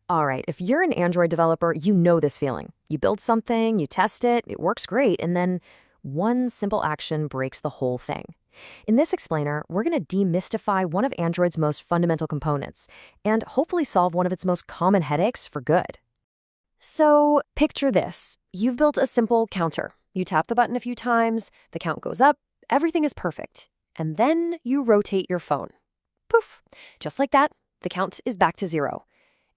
All right, if you're an Android developer, you know this feeling. You build something, you test it, it works great, and then one simple action breaks the whole thing. In this explainer, we're going to demystify one of Android's most fundamental components and hopefully solve one of its most common headaches for good. So picture this. You've built a simple counter. You tap the button a few times, the count goes up, everything is perfect. And then you rotate your phone. Poof! Just like that, the count is back to 0.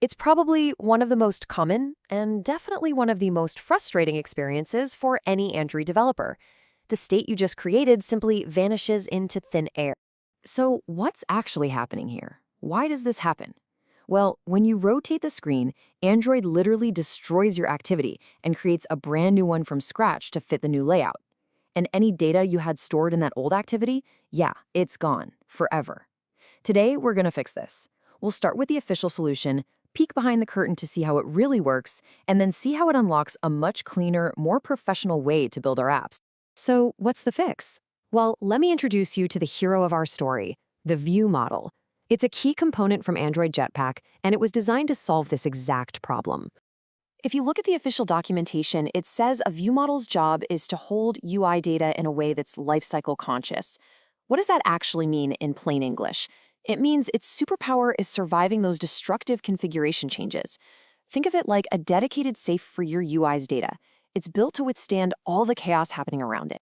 It's probably one of the most common and definitely one of the most frustrating experiences for any Android developer. The state you just created simply vanishes into thin air. So what's actually happening here? Why does this happen? Well, when you rotate the screen, Android literally destroys your activity and creates a brand new one from scratch to fit the new layout. And any data you had stored in that old activity, yeah, it's gone forever. Today, we're going to fix this. We'll start with the official solution, peek behind the curtain to see how it really works, and then see how it unlocks a much cleaner, more professional way to build our apps. So what's the fix? Well, let me introduce you to the hero of our story, the ViewModel. It's a key component from Android Jetpack, and it was designed to solve this exact problem. If you look at the official documentation, it says a ViewModel's job is to hold UI data in a way that's lifecycle-conscious. What does that actually mean in plain English? It means its superpower is surviving those destructive configuration changes. Think of it like a dedicated safe for your UI's data. It's built to withstand all the chaos happening around it.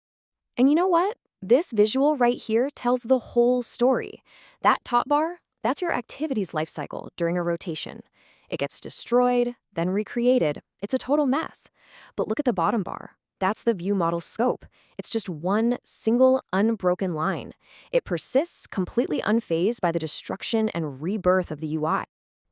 And you know what? This visual right here tells the whole story. That top bar, that's your activity's lifecycle during a rotation. It gets destroyed, then recreated. It's a total mess. But look at the bottom bar. That's the ViewModel scope. It's just one single unbroken line. It persists completely unfazed by the destruction and rebirth of the UI.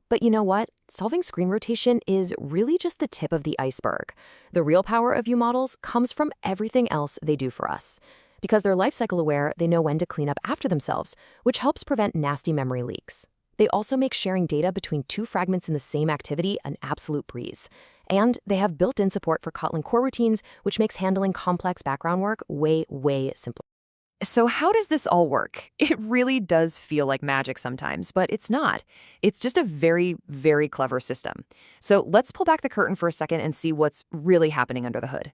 But you know what? Solving screen rotation is really just the tip of the iceberg. The real power of ViewModels comes from everything else they do for us. Because they're lifecycle aware, they know when to clean up after themselves, which helps prevent nasty memory leaks. They also make sharing data between two fragments in the same activity an absolute breeze. And they have built-in support for Kotlin core routines, which makes handling complex background work way, way simpler. So how does this all work? It really does feel like magic sometimes, but it's not. It's just a very, very clever system. So let's pull back the curtain for a second and see what's really happening under the hood.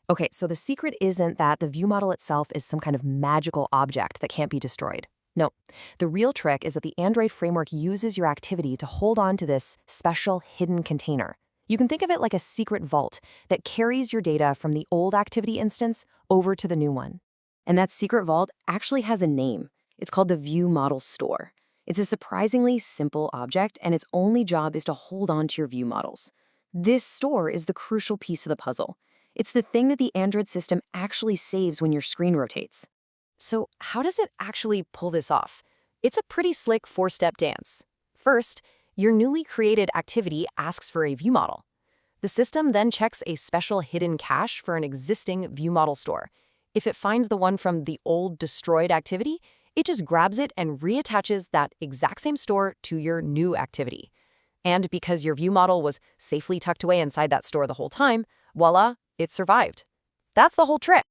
Okay, so the secret isn't that the ViewModel itself is some kind of magical object that can't be destroyed. No, the real trick is that the Android framework uses your activity to hold on to this special hidden container. You can think of it like a secret vault that carries your data from the old activity instance over to the new one. And that secret vault actually has a name. It's called the ViewModelStore. It's a surprisingly simple object, and its only job is to hold on to your ViewModels. This store is the crucial piece of the puzzle. It's the thing that the Android system actually saves when your screen rotates. So how does it actually pull this off? It's a pretty slick 4-step dance. First, your newly created activity asks for a ViewModel. The system then checks a special hidden cache for an existing ViewModel store. If it finds the one from the old destroyed activity, it just grabs it and reattaches that exact same store to your new activity. And because your ViewModel was safely tucked away inside that store the whole time, voila, it survived. That's the whole trick.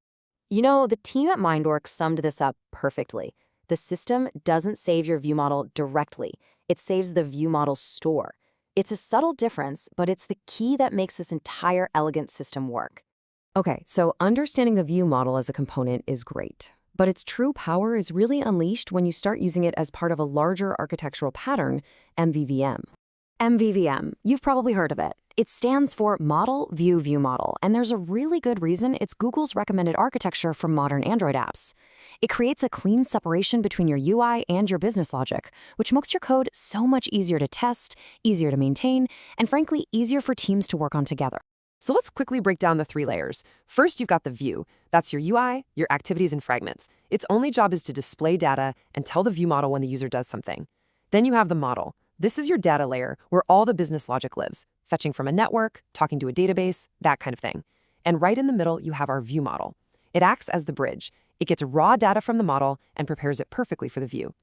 You know, the team at MindWorks summed this up perfectly. The system doesn't save your ViewModel directly. It saves the ViewModel store. It's a subtle difference, but it's the key that makes this entire elegant system work. Okay, so understanding the ViewModel as a component is great, but its true power is really unleashed when you start using it as part of a larger architectural pattern, MVVM. MVVM, you've probably heard of it. It stands for Model View ViewModel, and there's a really good reason it's Google's recommended architecture for modern Android apps. It creates a clean separation between your UI and your business logic, which makes your code so much easier to test, easier to maintain, and frankly, easier for teams to work on together. So let's quickly break down the 3 layers. First, you've got the view. That's your UI, your activities, and fragments. Its only job is to display data and tell the ViewModel when the user does something. Then you have the model. This is your data layer where all the business logic lives, fetching from a network, talking to a database, that kind of thing. And right in the middle, you have our ViewModel. It acts as the bridge. It gets raw data from the model and prepares it perfectly for the view.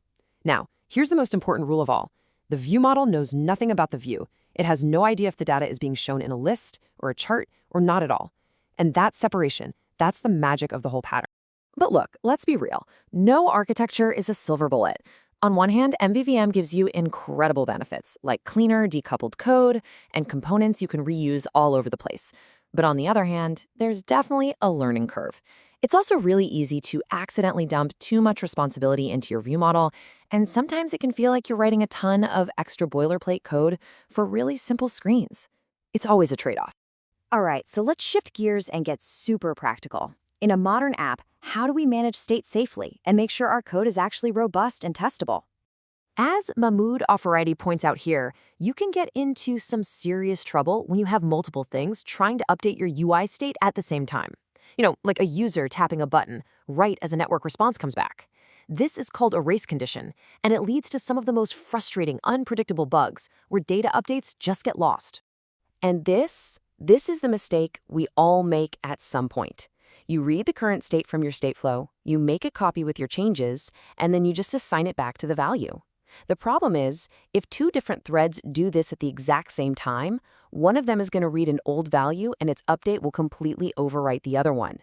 Now, here's the most important rule of all. The ViewModel knows nothing about the view. It has no idea if the data is being shown in a list or a chart or not at all. And that separation, that's the magic of the whole pattern. But look, let's be real. No architecture is a silver bullet. On one hand, MVVM gives you incredible benefits, like cleaner, decoupled code and components you can reuse all over the place. But on the other hand, there's definitely a learning curve. It's also really easy to accidentally dump too much responsibility into your view model, and sometimes it can feel like you're writing a ton of extra boilerplate code for really simple screens. It's always a trade-off. All right, so let's shift gears and get super practical. In a modern app, how do we manage state safely and make sure our code is actually robust and testable? As Mahmoud Afaridi points out here, you can get into some serious trouble when you have multiple things trying to update your UI state at the same time. Like a user tapping a button right as a network response comes back. This is called a race condition, and it leads to some of the most frustrating, unpredictable bugs where data updates just get lost. And this is the mistake we all make at some point. You read the current state from your stateflow, you make a copy with your changes, and then you just assign it back to the value. The problem is, if two different threads do this at the exact same time, one of them is going to read an old value and its update will completely overwrite the other one.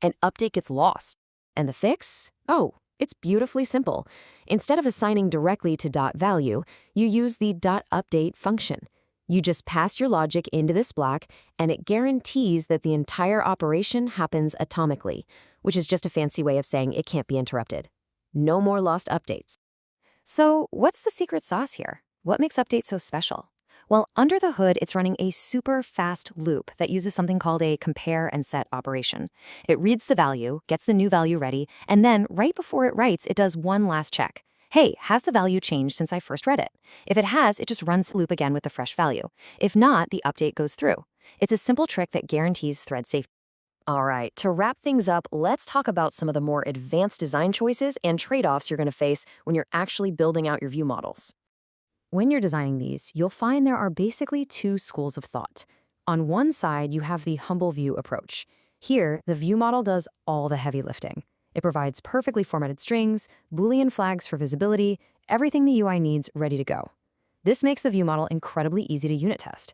An update gets lost. And the fix? Oh, it's beautifully simple. Instead of assigning directly to .value, you use the .update function. You just pass your logic into this block, and it guarantees that the entire operation happens atomically, which is just a fancy way of saying it can't be interrupted. No more lost updates. So, what's the secret sauce here? What makes updates so special? Well, under the hood, it's running a super fast loop that uses something called a compare and set operation. It reads the value, gets the new value ready, and then right before it writes, it does one last check. Hey, has the value changed since I first read it? If it has, it just runs the loop again with the fresh value. If not, the update goes through. It's a simple trick that guarantees thread safety. All right, to wrap things up, let's talk about some of the more advanced design choices and trade-offs you're going to face when you're actually building out your view models. When you're designing these, you'll find there are basically two schools of thought. On one side, you have the humble view approach. Here, the view model does all the heavy lifting. It provides perfectly formatted strings, Boolean flags for visibility, everything the UI needs ready to go. This makes the view model incredibly easy to unit test.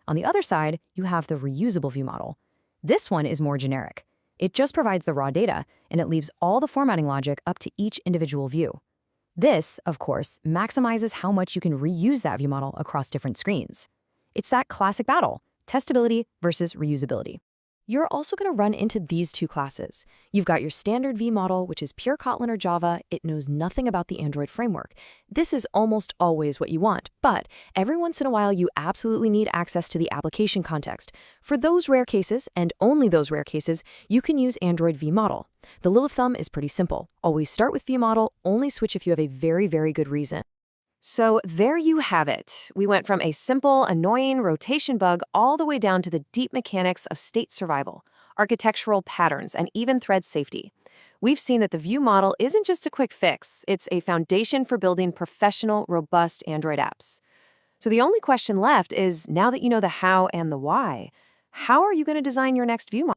On the other side, you have the reusable view model. This one is more generic. It just provides the raw data, and it leaves all the formatting logic up to each individual view. This, of course, maximizes how much you can reuse that view model across different screens. It's that classic battle, testability versus reusability. You're also going to run into these two classes. You've got your standard ViewModel, which is pure Kotlin or Java. It knows nothing about the Android framework. This is almost always what you want, but every once in a while you absolutely need access to the application context. For those rare cases, and only those rare cases, you can use Android ViewModel. The rule of thumb is pretty simple. Always start with ViewModel, only switch if you have a very, very good reason. So there you have it. We went from a simple, annoying rotation bug all the way down to the deep mechanics of state survival, architectural patterns, and even thread safety. We've seen that the view model isn't just a quick fix, it's a foundation for building professional, robust Android apps. So the only question left is, now that you know the how and the why, how are you going to design your next view model?